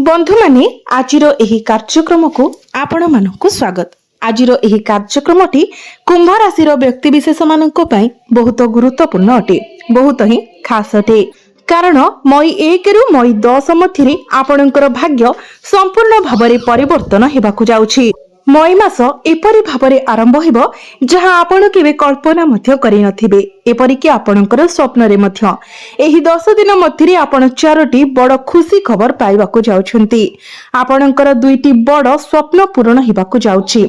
बंधु माने आजिर एही कार्यक्रम को आपण मानकु स्वागत। आजिर एही कार्यक्रमटी कुंभ राशि व्यक्ति विशेष मानक पई बहुत गुरुत्वपूर्ण अटे, बहुत ही खास अटे। कारण मई 1 रु मई 10 मध्य आपणकर भाग्य संपूर्ण भाबरे परिवर्तन हेबाकु जाउछि। मई मास एपरि भाबरे आरंभ हेबो जहां आपण केबे कल्पना मध्य करि नथिबे, एपरि कि आपणकर स्वप्न रे मध्य एही 10 दिन मध्य आपण 4टी बड़ खुशी खबर पाइबाकु जाउछन्ती। आपणकर 2टी बड़ स्वप्न पूर्ण हेबाकु जाउछि।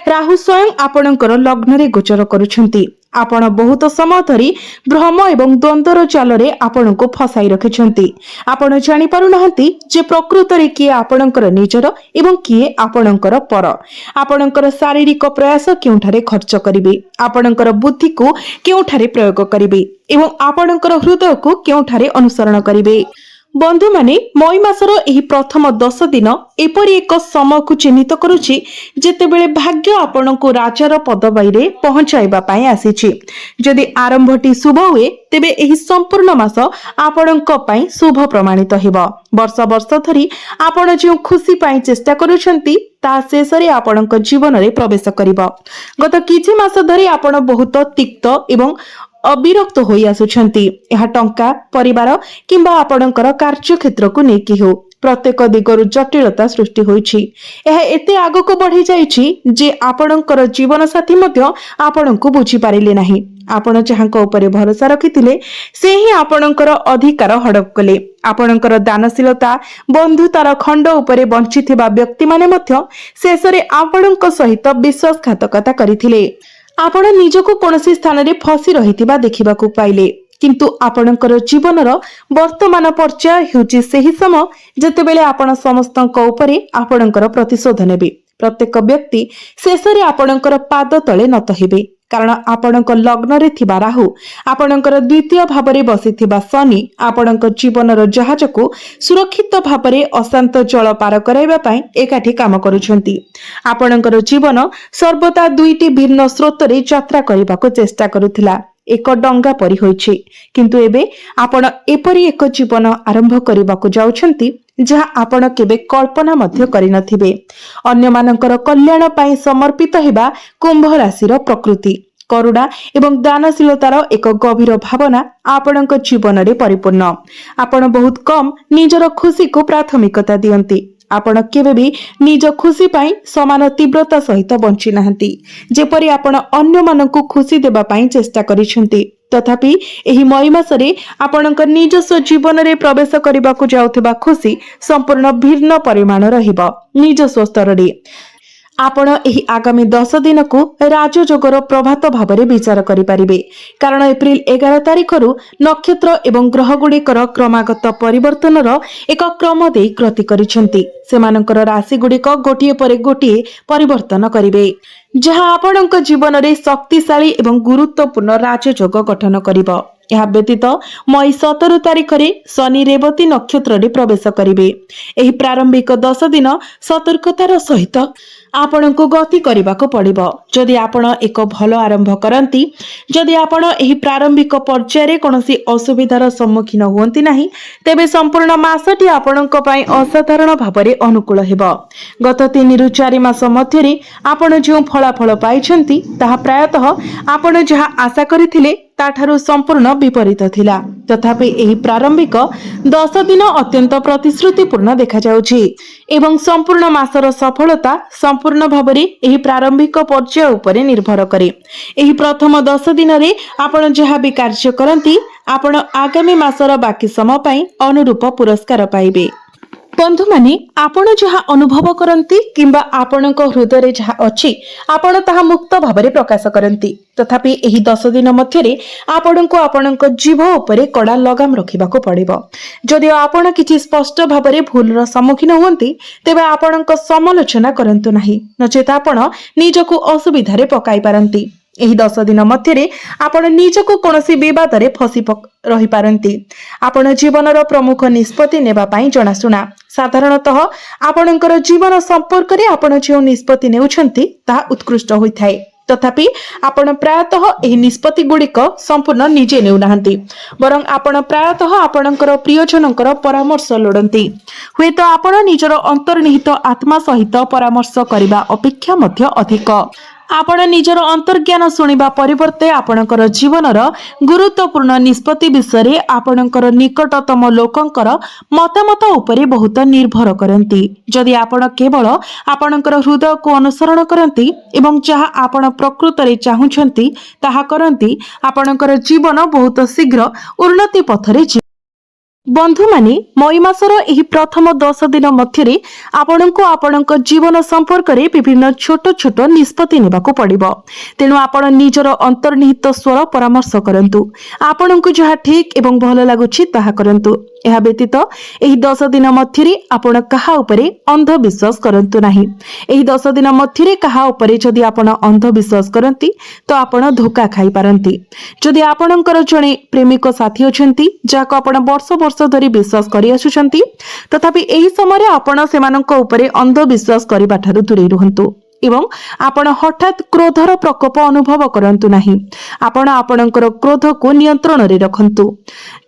राहु स्वयं आपणकर लग्न रे गोचर करूछन्ती। आपण बहुत समय धरी भ्रम एवं द्वंद्वर जाल रे आपनको फसाई रखिछन्ती। आपण जानि पारु नहंती जे प्रकृत रे किए आपणकर निजर एवं किए आपणकर पर। आपणकर शारीरिक प्रयास केउठारे खर्च करिवे, आपणकर बुद्धि को केउठारे प्रयोग करिवे एवं आपणकर हृदय को केउठारे अनुसरण करिवे। बंधु माने मई मासर एही प्रथम 10 दिन एपरि एक समय को चिन्हित करूछि जेतेबेले भाग्य आपनको राजार पदवी रे पहुंचाइबा पई आसीछि। जदि आरंभटी शुभ हुए तेबे एही संपूर्ण मास आपणक पई शुभ प्रमाणित हेबो। वर्ष वर्ष धरी आपण जे खुशी पई चेष्टा करूछन्ती ता शेषरे आपणक जीवन रे प्रवेश करिबो। गत किछि मास धरी आपण बहुत तिक्त एवं अविरक्त होई आसुछन्ती। यह टंका परिवार किंबा आपणकर कार्य क्षेत्र को नेकी हो प्रत्येक दिगरु जटिलता सृष्टि होईछि। यह एते आगको बढ़ी जाईछि जे आपणकर जीवन साथी मध्य आपणको बुझी पारिले नाही। आपण जहांको ऊपर भरोसा रखिथिले से ही आपणकर अधिकार हड़प कले। आपणकर दानशीलता बंधुतार खंड ऊपर बंचिथिबा व्यक्ति माने मध्य शेषरे आपणक सहित विश्वासघातकता करिथिले। आपण निजको कोनसी स्थान रे फसी रहिथिबा देखिबाकू पाइले, किंतु आपणकर जीवनर वर्तमान पर्याय हेउची सेही समय जेतेबेले आपण समस्तक ऊपरे आपणकर प्रतिशोध नेबे। प्रत्येक व्यक्ति शेषरे आपणकर पाद तळे नत हेबे, कारण आपणक लग्न रे थिबा राहु आपणकर द्वितीय भाबरे बसिथिबा शनि आपणक जीवनर जहाज को सुरक्षित भाबरे अशांत जल पार कराइबा पई एकाठी काम करूछन्ती। आपणकर जीवन सर्वदा 2टी भिन्न स्रोत रे यात्रा करिबाको चेष्टा करूथिला, एक डंगा परि होइछि। किंतु एबे आपण एपरि एक जीवन आरंभ करिबाको जाउछन्ती जहा आपण केबे कल्पना मध्य करि नथिबे। अन्य मानकर कल्याण पई समर्पित हेबा कुंभ राशिर प्रकृति करुणा एवं दानशीलतार एक गभीर भावना आपणक जीवन रे परिपूर्ण। आपण बहुत कम निजर खुशी को प्राथमिकता दियंती। आपण केबे भी निज खुशी पाई समान तीव्रता सहित बंची नाहंती। जेपरि आपण अन्य मानकु खुशी देबा पाई चेष्टा करिसेंती, तथापि एही मई मासरे आपणक निजस्व जीवन रे प्रवेश करिबाकु जाउथिबा खुशी संपूर्ण भिन्न परिमाण रहिबो। निजस्व स्तर रे आपण एही आगामी 10 दिन को राजयोगर प्रभात भावरे विचार करि परिबे, कारण एप्रिल 11 तारिख रु नक्षत्र एवं ग्रह गुड़िकर क्रमागत परिवर्तनर एक क्रम देई गति करिसेंती। सेमानकर राशि गुड़िक गोटिए परे गोटिए परिवर्तन करिवे, जहां आपणक जीवन रे शक्तिशाली एवं गुरुत्वपूर्ण राजयोग गठन करिवो। यह व्यतीत मई 17 तारिख रे शनि रेवती नक्षत्र रे प्रवेश करिवे। एही प्रारंभिक 10 दिन सतर्कतार सहित आपणको गति करिबाको पड़िबो। जदि आपण एक भल आरंभ करंती, जदि आपण एही प्रारंभिक पर्याय रे कोनोसी असुविधार सम्मुखीन हुअंती नाही, तेबे संपूर्ण मासटी आपणको पई असाधारण भाबरे अनुकूल हेबो। गत 3 रु 4 मास मध्य रे आपण जे फलाफल पाइछंती ताहा प्रायतः आपण जहा आशा करिथिले ताठारु संपूर्ण विपरीत थिला। तथापि एही प्रारंभिक 10 दिन अत्यंत प्रतिश्रुतिपूर्ण देखा जाउछि एवं संपूर्ण मासर सफलता संपूर्ण भाबरे एही प्रारंभिक पर्याय उपरे निर्भर करे। एही प्रथम 10 दिन रे आपण जहा भी कार्य करंती आपण आगामी मासर बाकी समय पई अनुरूप पुरस्कार पाइबे। बंधु माने आपण जहा अनुभव करंती किंबा आपणक हृदय रे जहा अछि आपण ताहा मुक्त भाबरे प्रकाश करंती। तथापि एही 10 दिन मध्य रे आपणको आपणक जीव उपरे कड़ा लगाम रखिबाको पड़िबो। जदि आपण किछि स्पष्ट भाबरे भूलर सम्मुखीन हुअंती तेबे आपणक समालोचना करंतु नाही, नचेत आपण निजको असुविधा रे पकाई पारंती। एही 10 दिन मध्य रे आपण निजको कोनोसी विवाद रे फसी रही पारंती। आपण जीवनर प्रमुख निष्पत्ति नेबा पई जणासुना। साधारणतः आपणकर जीवन संपर्क रे आपण जे निष्पत्ति नेउछंती ता उत्कृष्ट होइथाय। तथापि आपण प्रायतः एही निष्पत्ति गुड़िक संपूर्ण निजे नेउनाहांती बरं आपण प्रायतः आपणकर प्रियजनकर परामर्श लोड़ंती हुएत आपण निजर अंतर्निहित आत्मा सहित परामर्श करिबा अपेक्षा मध्य अधिक आपण निजर अंतर्ज्ञान शुणिबा परिवर्ते आपणकर जीवनर गुरुत्वपूर्ण निष्पत्ति विषय आपणकर निकटतम लोकंकर मतामत उपरे बहुत निर्भर करती जदि आपण केवल आपणकर हृदय को अनुसरण करती एवं जहाँ आपण प्रकृत रे चाहुछंती ताहा करती आपणकर जीवन बहुत शीघ्र उन्नति पथरे बंधु माने मई मासर एही प्रथम 10 दिन मध्यरे आपणको आपणक जीवन संपर्क रे विभिन्न छोट छोट निष्पत्ति नेबाको पड़िबो तेनु आपण निजर अंतर्निहित स्वर परामर्श करंतु आपणको जहा ठीक एवं भलो लागुछि ताहा करंतु एहा व्यतीत एही 10 दिन मध्यरे आपण कहा उपरे अंधविश्वास करंतु नाही एही 10 दिन मध्यरे कहा उपरे जदि आपण अंधविश्वास करंती तो आपण धोखा खाई पारंती जदि आपणकर जणे प्रेमिक साथी अछंती जाको आपण वर्ष वर्ष धरी विश्वास करि आसुछंती तथापि एही समय आपण सेमानक उपरे अंधविश्वास करिबा ठारू दूरे रहंतु एवं आपण हठात क्रोधर प्रकोप अनुभव करंतु नाही आपण आपणकर क्रोध को नियंत्रण रे रखंतु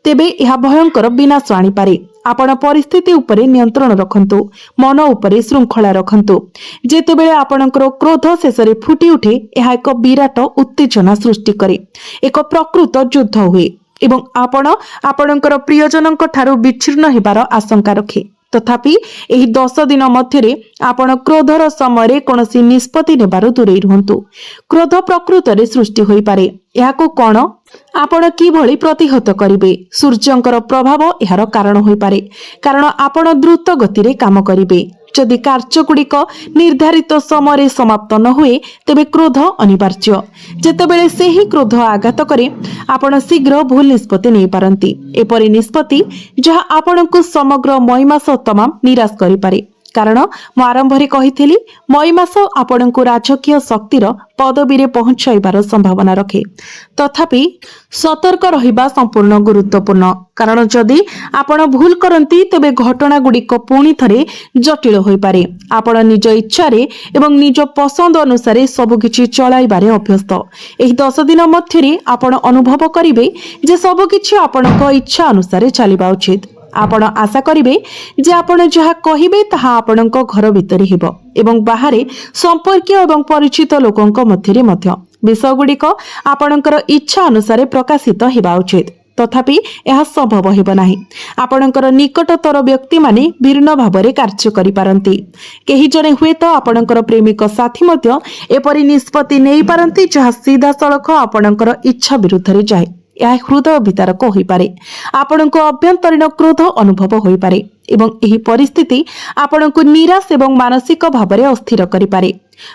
तेबे यह भयंकर विनाश आनी पारे आपण परिस्थिति उपरे नियंत्रण रखंतु मन उपरे श्रृंखला रखंतु जेतेबेले आपणकर क्रोध शेषरे फुटी उठे यह एक विराट उत्तेजना सृष्टि करे एक प्रकृत युद्ध हुए एवं आपण आपणकर प्रियजनक ठारू विच्छिन्न हेबार आशंका रखे तथापि एही 10 दिन मध्यरे आपण क्रोधर समय कोनोसी निष्पत्ति नेबार दूरे रुहंतु क्रोध प्रकृत रे सृष्टि होई पारे याको कोन आपण किभଳି प्रतिहत करिवे सूर्यंकर प्रभाव यार कारण होई पारे कारण आपण द्रुत गति रे काम करिवे जदि कार्यगुड़िक निर्धारित समय समाप्त न हुए तेबे क्रोध अनिवार्य जेतेबेले सेही क्रोध आघात करे आपण शीघ्र भूल निष्पत्ति नहीं पारंती एपरि निष्पत्ति जहाँ आपणको समग्र मई मास तमाम निराश करि पारे कारण मु आरंभ रे कहिथिली मई मास आपणको राजकीय शक्तिर पदवी रे पहुंचाइबार संभावना रखे तथापि सतर्क रहिबा संपूर्ण गुरुत्वपूर्ण कारण जदि आपण भूल करंती तबे घटना गुड़िक पुणी थरे जटिल होई पारे आपण निज इच्छा रे एवं निज पसंद अनुसार सब किछि चलाइबारे अभ्यस्त एही 10 दिन मध्यरे आपण अनुभव करिवे जे सब किछि आपणक इच्छा अनुसार चलिबा उचित आपण आशा करिवे जे आपण जहा कहिबे ताहा आपणक घर भितरे हेबो एवं बाहरे संपर्क एवं परिचित लोकंक मध्यरे मध्य विषय गुड़िक आपणकर इच्छा अनुसार प्रकाशित हेबा उचित तथापि यह संभव हेब नाही आपणकर निकटतर व्यक्ति माने भिन्न भाबरे कार्य करि पारंती केही जणे हुए तो आपणकर प्रेमिक साथी मध्य एपरि निष्पत्ति नेई पारंती जहा सीधा सड़क आपणकर इच्छा विरुद्ध रे जाए यह हृदय वितारक होई पारे आपणको अभ्यंतरीण क्रोध अनुभव होई पारे एवं एही परिस्थिति आपणको निराश एवं मानसिक भाबरे अस्थिर करि पारे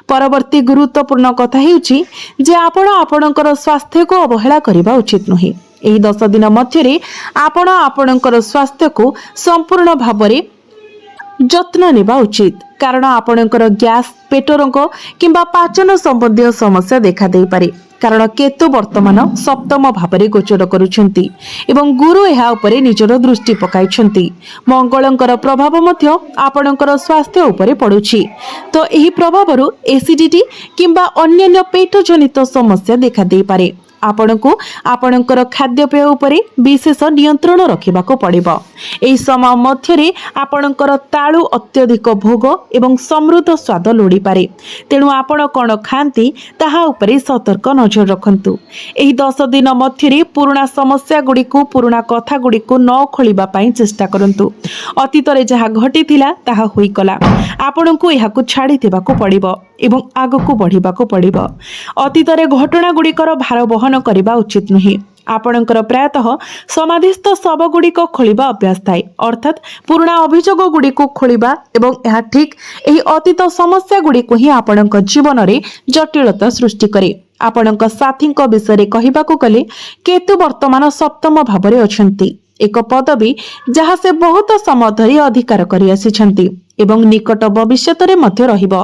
परवर्ती गुरुत्वपूर्ण कथा हेउची जे आपण आपणकर स्वास्थ्य को अवहेला करिबा उचित नहे एही 10 दिन मध्यरे आपण आपणकर स्वास्थ्य को संपूर्ण भाबरे जत्न नेबा उचित कारण आपणकर गैस पेटरंग किंबा पाचन संबंधी समस्या देखा देई पारे कारण केतु वर्तमान सप्तम भावरे गोचर करुछंती एवं गुरु एहा उपरे निजर दृष्टि पकाइछंती मंगलंकर प्रभाव मध्य आपणकर स्वास्थ्य उपरे पडुछि तो एही प्रभावरु एसिडिटी किंबा अन्य पेट जनित समस्या देखा देई पारे आपणको आपणकर खाद्यपेय उपरे विशेष नियंत्रण रखिबाको पड़िबो एही समय मध्यरे आपणकर ताळु अत्यधिक भोग एवं समृद्ध स्वाद लोड़ी पारे तेणु आपण कोन खांती ताहा उपरे सतर्क नजर रखंतु एही 10 दिन मध्यरे पुराना समस्या गुडी को पुराना कथा गुडी को न खोलिबा पई चेष्टा करंतु अतीत रे जहा घटिथिला ताहा होई कला आपणको एहाकु छाडी देबाको पड़िबो एवं आगको बढ़िबाको पड़िबो अतीत रे घटना गुडीकर भार बहन करिबा उचित नहीं आपणकर प्रायतः समाधिस्थ शव गुड़िक खोलिबा अभ्यास थाए अर्थात पुराना अभियोग गुड़िक खोलिबा एवं यह ठीक एही अतीत समस्या गुड़िक ही आपणक जीवन रे जटिलता सृष्टि करे आपणक साथीक विषय कहिबाको गले केतु वर्तमान सप्तम भावरे अछंती एक पदवी जहाँ से बहुत समय धरी अधिकार करि आसिछंती एवं निकट भविष्यत रे मध्य रहिबो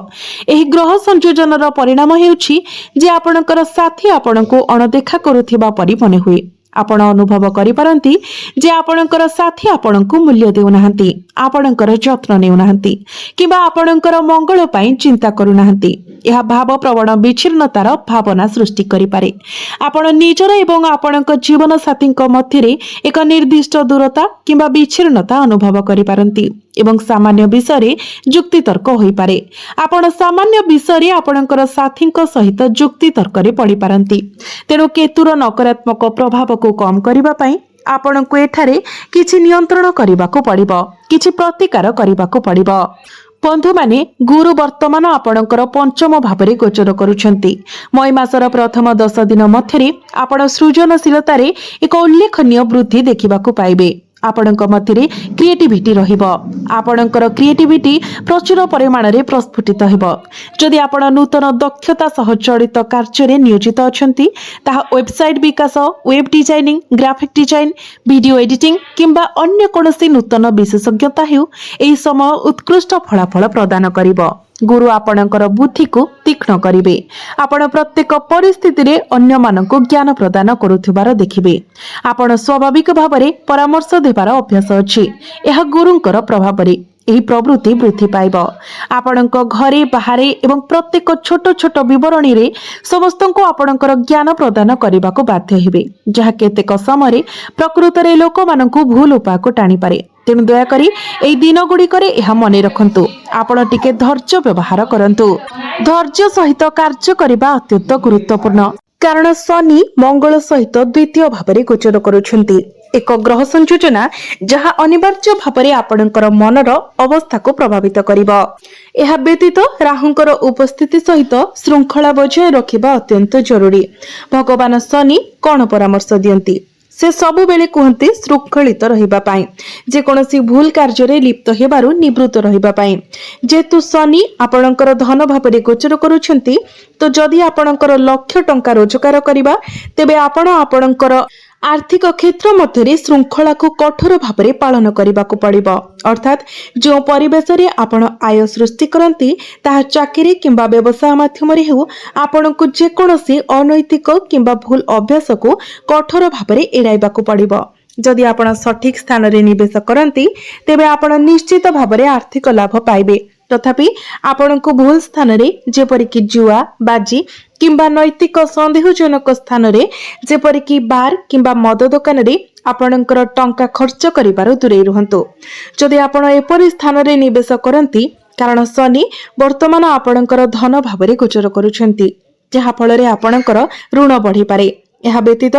एही ग्रह संयोजनर परिणाम हेउछि जे आपणकर साथी आपणको अणदेखा करुथिबा परि मने हुए आपण अनुभव करिपारंती जे आपणकर साथी आपणଙ୍କୁ मूल्य देउनाहांती आपणकर जत्न नेउनाहांती किबा आपणकर मंगल पई चिंता करूनाहांती यह भाव प्रवण विच्छिन्नतार भावना सृष्टि करिपारे आपण निजर एवं आपणक जीवन साथीଙ୍କ मध्यरे एक निर्दिष्ट दूरता किबा विच्छिन्नता अनुभव करिपारंती एवं सामान्य विषय जुक्ति तर्क होई पारे आपण सामान्य विषय आपणकर साथीଙ୍କ सहित जुक्ति तर्क रे पड़ी पारंती तेणु केतुर नकारात्मक प्रभाव को कम करिबा पई आपणको एठारे किछि नियंत्रण करिबाको पड़िबो किछि प्रतिकार करिबाको पड़िबो बंधु माने गुरु वर्तमान आपणकर पंचम भावरे गोचर करुछंती मई मासर प्रथम 10 दिन मध्यरे आपण सृजनशीलतारे एक उल्लेखनीय वृद्धि देखिबाको पाइबे आपणक मध्यरे क्रिएटिविटी रहिबो आपणकर क्रिएटिविटी प्रचुर परिमाण रे प्रस्फुटित हेबो जदि आपण नूतन दक्षता सह जड़ित कार्य रे नियोजित अछंती ताहा वेबसाइट विकास web designing graphic design video editing किंबा अन्य कोनोसी नूतन विशेषज्ञता हेउ एही समय उत्कृष्ट फलाफल प्रदान करिबो गुरु आपणकर बुद्धि को तीक्ष्ण करिवे आपण प्रत्येक परिस्थिति रे अन्य मानक ज्ञान प्रदान करुथिबार देखिबे आपण स्वाभाविक भाबरे परामर्श देबार अभ्यास अछि एहा गुरुंकर प्रभाव रे एही प्रवृत्ति वृद्धि पाइब आपणक घरे बाहरे एवं प्रत्येक छोट छोट विवरणी रे समस्तको आपणकर ज्ञान प्रदान करबाको बाध्य हेबे जहा केतेक समय प्रकृत रे लोक मानकु भूल उपाय को टाणी पारे तेणु दयाकरी एई दिन गुड़िकरे एहा मने रखंतु आपण टिके धैर्य व्यवहार करंतु धैर्य सहित कार्य करिबा अत्यंत गुरुत्वपूर्ण कारण शनि मंगल सहित द्वितीय भावरे गोचर करुछंती एक ग्रह संयोजना जहा अनिवार्य भावरे आपणकर मनर अवस्था को प्रभावित करिबो एहा व्यतीत राहुंकर उपस्थिति सहित श्रृंखला बजाय रखिबा अत्यंत जरूरी भगवान शनि कोन परामर्श दियंती से सबु बेले कहते श्रृंखलित रहिबा पाई जे कोनोसी भूल कार्य रे लिप्त हेबारु निवृत्त रहिबा पाई जेतु शनि आपणकर धन भावरे गोचर करूछंती तो जदि आपणकर लक्ष्य टंका रोजगार करिबा तेबे आपण आपणकर आर्थिक क्षेत्र मध्य श्रृंखला को कठोर भाव पालन करने को पड़िबो अर्थात जो परिवेश रे आपण आय सृष्टि करती ताहा चाकरी किंबा व्यवसाय माध्यम रे हेउ आपण को जे कोनोसी अनैतिक किंबा भूल अभ्यास को कठोर भाव एड़ाइबा को पड़िबो जदि आपण सठिक स्थान रे निवेश करती तेबे आपण निश्चित भाव आर्थिक लाभ पाइबे तथापि आपण को भूल स्थान रे जेपरिक जुआ बाजी किंबा नैतिक संदेहजनक स्थान रे जेपरिक बार किंबा मद दुकान रे आपणकर टंका खर्च करिबार दूरे रुहंतु जदि आपण एपरि स्थान रे निवेश करंती कारण शनि वर्तमान आपणकर धन भावरे गोचर करूछंती जहा फल रे आपणकर ऋण बढ़ी पारे यह व्यतीत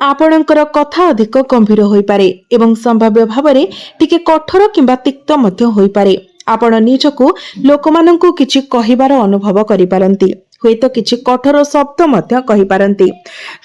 आपणकर कथा अधिक गंभीर होई पारे एवं संभाव्य भावरे टिके कठोर किंबा तिक्त मध्य होई पारे आपण निजको लोकमानंकु किछि कहिबार अनुभव करि पारंती हुएतो किछि कठोर शब्द मध्य कहि पारंती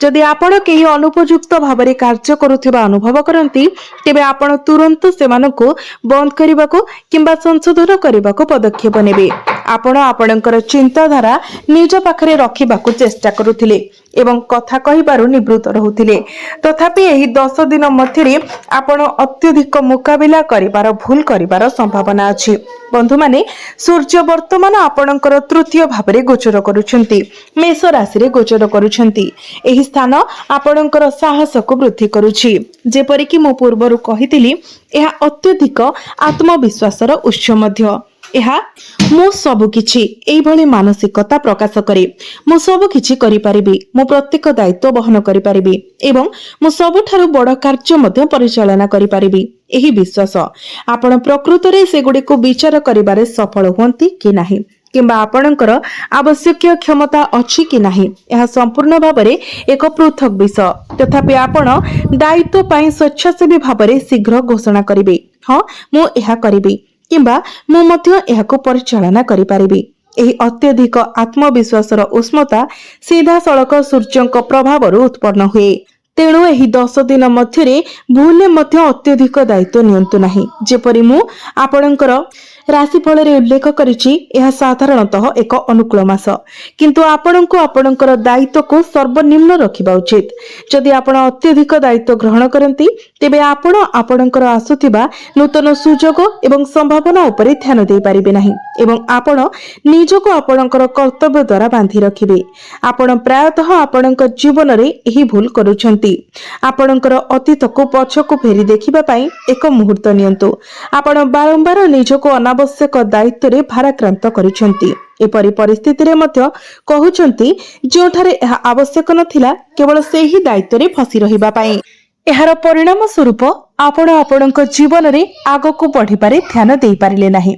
जदि आपण केही अनुपयुक्त भाबरे कार्य करुथिबा अनुभव करंती तेबे आपण तुरंत सेमानकु बंद करिबाको किंबा संशोधन करिबाको पदक्षेप नेबे आपण आपणकर चिंताधारा निज पाखरे रखिबाको चेष्टा करुथिले एवं कथा कहिबारु निवृत्त रहुथिले तथापि एही 10 दिन मध्यरे आपण अत्यधिक मुकाबिला करिबार भूल करिबार संभावना अछि बंधु माने सूर्य वर्तमान आपणकर तृतीय भाबरे गोचर करूछंती मेष राशि रे गोचर करूछंती एही स्थान आपणकर साहस को वृद्धि करूछि जेपरि कि मो पूर्वरु कहितिली एहा अत्यधिक आत्मविश्वासर उत्स मध्य एहा मो सब किछि एई भली मानसिकता प्रकाश करे मो सब किछि करि परिबी मो प्रत्येक दायित्व बहन करि परिबी एवं मो सबठारु बड़ कार्य मध्य परिचालना करि परिबी एही विश्वास आपण प्रकृत रे सेगुडी को विचार करिबारे सफल होंती कि नाही किंबा आपणकर आवश्यक क्षमता अछि कि नाही यह संपूर्ण भाबरे एक पृथक विषय तथापि आपण दायित्व पई स्वच्छसेवी भाबरे शीघ्र घोषणा करिवे हां मो एहा करिबी किंबा मु मध्य एहाको परिचालना करि पारिबी एही अत्यधिक आत्मविश्वासर उष्मता सीधा सड़क सूर्यंक प्रभावरु उत्पन्न हुए तेणु एही 10 दिन मध्यरे भूले मध्य अत्यधिक दायित्व नियंतु नाही जेपरि मु आपणकर राशिफल रे उल्लेख करिछि एहा साधारणतः एक अनुकूल मास किंतु आपणको आपणकर दायित्व को सर्वनिम्न रखिबा उचित जदि आपण अत्यधिक दायित्व ग्रहण करंती तेबे आपण आपणकर आसुथिबा नूतन सुजोग एवं संभावना उपरे ध्यान देई पारिबे नाही ଏବଂ ଆପଣ ନିଜକୁ ଆପଣଙ୍କର କର୍ତ୍ତବ୍ୟ ଦ୍ୱାରା ବାନ୍ଧି ରଖିବେ। ଆପଣ ପ୍ରାୟତଃ ଆପଣଙ୍କ ଜୀବନରେ ଏହି ଭୁଲ କରୁଛନ୍ତି। ଆପଣଙ୍କର ଅତୀତକୁ ପଛକୁ ଫେରି ଦେଖିବା ପାଇଁ ଏକ ମୁହୂର୍ତ୍ତ ନିଅନ୍ତୁ। ଆପଣ ବାରମ୍ବାର ନିଜକୁ ଅନାବଶ୍ୟକ ଦାୟିତ୍ୱରେ ଭାରାକ୍ରାନ୍ତ କରିଛନ୍ତି। ଏପରି ପରିସ୍ଥିତିରେ ମଧ୍ୟ କହୁଛନ୍ତି ଯେଉଁଠାରେ ଏହା ଆବଶ୍ୟକ ନଥିଲା, କେବଳ ସେହି ଦାୟିତ୍ୱରେ ଫସି ରହିବା ପାଇଁ। ଏହାର ପରିଣାମ ସ୍ୱରୂପ ଆପଣ ଆପଣଙ୍କ ଜୀବନରେ ଆଗକୁ ବଢିବାରେ ଧ୍ୟାନ ଦେଇପାରିଲେ ନାହିଁ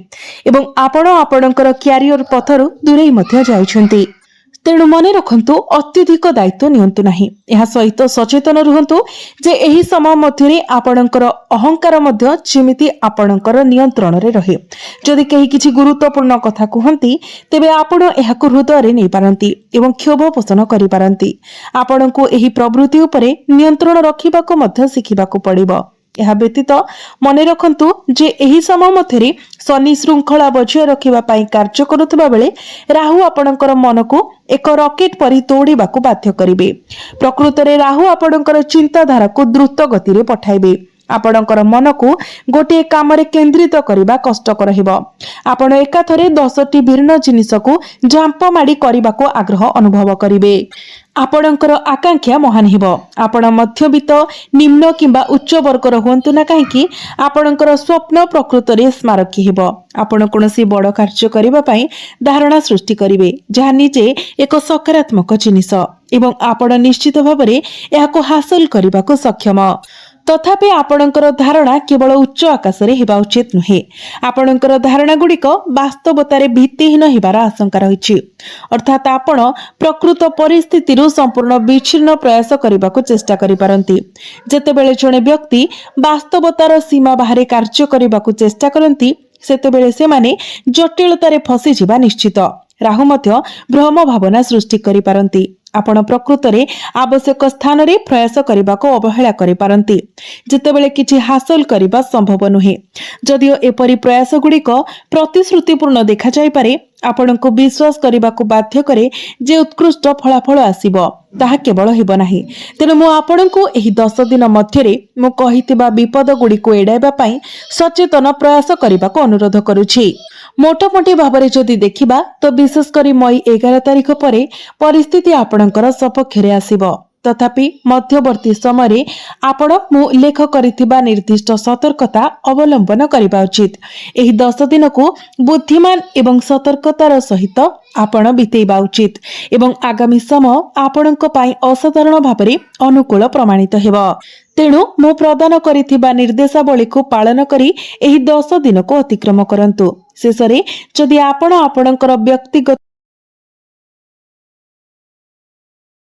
ଏବଂ ଆପଣ ଆପଣଙ୍କର କ୍ୟାରିୟର ପଥରୁ ଦୂରେଇ ମଧ୍ୟ ଯାଇଛନ୍ତି। ତେଣୁ ମନେ ରଖନ୍ତୁ, ଅତ୍ୟଧିକ ଦାୟିତ୍ୱ ନିଅନ୍ତୁ ନାହିଁ। ଏହା ସହିତ ସଚେତନ ରୁହନ୍ତୁ ଯେ ଏହି ସମୟ ମଧ୍ୟରେ ଆପଣଙ୍କର ଅହଙ୍କାର ମଧ୍ୟ ଯେମିତି ଆପଣଙ୍କର ନିୟନ୍ତ୍ରଣରେ ରହେ। ଯଦି କେହି କିଛି ଗୁରୁତ୍ୱପୂର୍ଣ୍ଣ କଥା କୁହନ୍ତି, ତେବେ ଆପଣ ଏହାକୁ ହୃଦୟରେ ନେଇପାରନ୍ତି ଏବଂ କ୍ଷୋଭ ପୋଷଣ କରିପାରନ୍ତି। ଆପଣଙ୍କୁ ଏହି ପ୍ରବୃତ୍ତି ଉପରେ ନିୟନ୍ତ୍ରଣ ରଖିବାକୁ ମଧ୍ୟ ଶିଖିବାକୁ ପଡ଼ିବ। ଏହା ବ୍ୟତୀତ ମନେ ରଖନ୍ତୁ ଯେ ଏହି ସମୟ ମଧ୍ୟରେ ଶନି ଶୃଙ୍ଖଳା ବଜାୟ ରଖିବା ପାଇଁ କାର୍ଯ୍ୟ କରୁଥିବା ବେଳେ ରାହୁ ଆପଣଙ୍କର ମନକୁ ଏକ ରକେଟ ପରି ଦୌଡ଼ିବାକୁ ବାଧ୍ୟ କରିବେ। ପ୍ରକୃତରେ ରାହୁ ଆପଣଙ୍କର ଚିନ୍ତାଧାରାକୁ ଦ୍ରୁତ ଗତିରେ ପଠାଇବେ। ଆପଣଙ୍କର ମନକୁ ଗୋଟିଏ କାମରେ କେନ୍ଦ୍ରିତ କରିବା କଷ୍ଟକର ହେବ। ଆପଣ ଏକାଥରେ 10ଟି ଭିନ୍ନ ଜିନିଷକୁ ଝାମ୍ପ ମାଡ଼ି କରିବାକୁ ଆଗ୍ରହ ଅନୁଭବ କରିବେ। ଆପଣଙ୍କର ଆକାଂକ୍ଷା ମହାନ ହେବ। ଆପଣ ମଧ୍ୟବିତ୍ତ, ନିମ୍ନ କିମ୍ବା ଉଚ୍ଚ ବର୍ଗର ହୁଅନ୍ତୁ ନା କାହିଁକି, ଆପଣଙ୍କର ସ୍ୱପ୍ନ ପ୍ରକୃତରେ ସ୍ମାରକୀ ହେବ। ଆପଣ କୌଣସି ବଡ଼ କାର୍ଯ୍ୟ କରିବା ପାଇଁ ଧାରଣା ସୃଷ୍ଟି କରିବେ, ଯାହା ନିଜେ ଏକ ସକାରାତ୍ମକ ଜିନିଷ ଏବଂ ଆପଣ ନିଶ୍ଚିତ ଭାବରେ ଏହାକୁ ହାସଲ କରିବାକୁ ସକ୍ଷମ। ତଥାପି ଆପଣଙ୍କର ଧାରଣା କେବଳ ଉଚ୍ଚ ଆକାଶରେ ହେବା ଉଚିତ ନୁହେଁ। ଆପଣଙ୍କର ଧାରଣା ଗୁଡ଼ିକ ବାସ୍ତବତାରେ ଭିତ୍ତିହୀନ ହେବାର ଆଶଙ୍କା ରହିଛି। ଅର୍ଥାତ୍ ଆପଣ ପ୍ରକୃତ ପରିସ୍ଥିତିରୁ ସମ୍ପୂର୍ଣ୍ଣ ବିଚ୍ଛିନ୍ନ ପ୍ରୟାସ କରିବାକୁ ଚେଷ୍ଟା କରିପାରନ୍ତି। ଯେତେବେଳେ ଜଣେ ବ୍ୟକ୍ତି ବାସ୍ତବତାର ସୀମା ବାହାରେ କାର୍ଯ୍ୟ କରିବାକୁ ଚେଷ୍ଟା କରନ୍ତି, ସେତେବେଳେ ସେମାନେ ଜଟିଳତାରେ ଫସିଯିବା ନିଶ୍ଚିତ। ରାହୁ ମଧ୍ୟ ଭ୍ରମ ଭାବନା ସୃଷ୍ଟି କରିପାରନ୍ତି। ଆପଣ ପ୍ରକୃତରେ ଆବଶ୍ୟକ ସ୍ଥାନରେ ପ୍ରୟାସ କରିବାକୁ ଅବହେଳା କରିପାରନ୍ତି, ଯେତେବେଳେ କିଛି ହାସଲ କରିବା ସମ୍ଭବ ନୁହେଁ। ଯଦିଓ ଏପରି ପ୍ରୟାସ ଗୁଡ଼ିକ ପ୍ରତିଶ୍ରୁତିପୂର୍ଣ୍ଣ ଦେଖାଯାଇପାରେ, ଆପଣଙ୍କୁ ବିଶ୍ୱାସ କରିବାକୁ ବାଧ୍ୟ କରେ ଯେ ଉତ୍କୃଷ୍ଟ ଫଳାଫଳ ଆସିବ, ତାହା କେବଳ ହେବ ନାହିଁ। ତେଣୁ ମୁଁ ଆପଣଙ୍କୁ ଏହି 10 ଦିନ ମଧ୍ୟରେ ମୁଁ କହିଥିବା ବିପଦ ଗୁଡ଼ିକୁ ଏଡ଼ାଇବା ପାଇଁ ସଚେତନ ପ୍ରୟାସ କରିବାକୁ ଅନୁରୋଧ କରୁଛି। ମୋଟାମୋଟି ଭାବରେ ଯଦି ଦେଖିବା, ତ ବିଶେଷ କରି ମଇ 11 ତାରିଖ ପରେ ପରିସ୍ଥିତି ଆପଣଙ୍କର ସପକ୍ଷରେ ଆସିବ। ତଥାପି ମଧ୍ୟବର୍ତ୍ତୀ ସମୟରେ ଆପଣ ମୁଁ ଉଲ୍ଲେଖ କରିଥିବା ନିର୍ଦ୍ଦିଷ୍ଟ ସତର୍କତା ଅବଲମ୍ବନ କରିବା ଉଚିତ। ଏହି 10 ଦିନକୁ ବୁଦ୍ଧିମାନ ଏବଂ ସତର୍କତାର ସହିତ ଆପଣ ବିତେଇବା ଉଚିତ ଏବଂ ଆଗାମୀ ସମୟ ଆପଣଙ୍କ ପାଇଁ ଅସାଧାରଣ ଭାବରେ ଅନୁକୂଳ ପ୍ରମାଣିତ ହେବ। ତେଣୁ ମୁଁ ପ୍ରଦାନ କରିଥିବା ନିର୍ଦ୍ଦେଶାବଳୀକୁ ପାଳନ କରି ଏହି 10 ଦିନକୁ ଅତିକ୍ରମ କରନ୍ତୁ। ଶେଷରେ ଯଦି ଆପଣ ଆପଣଙ୍କର ବ୍ୟକ୍ତିଗତ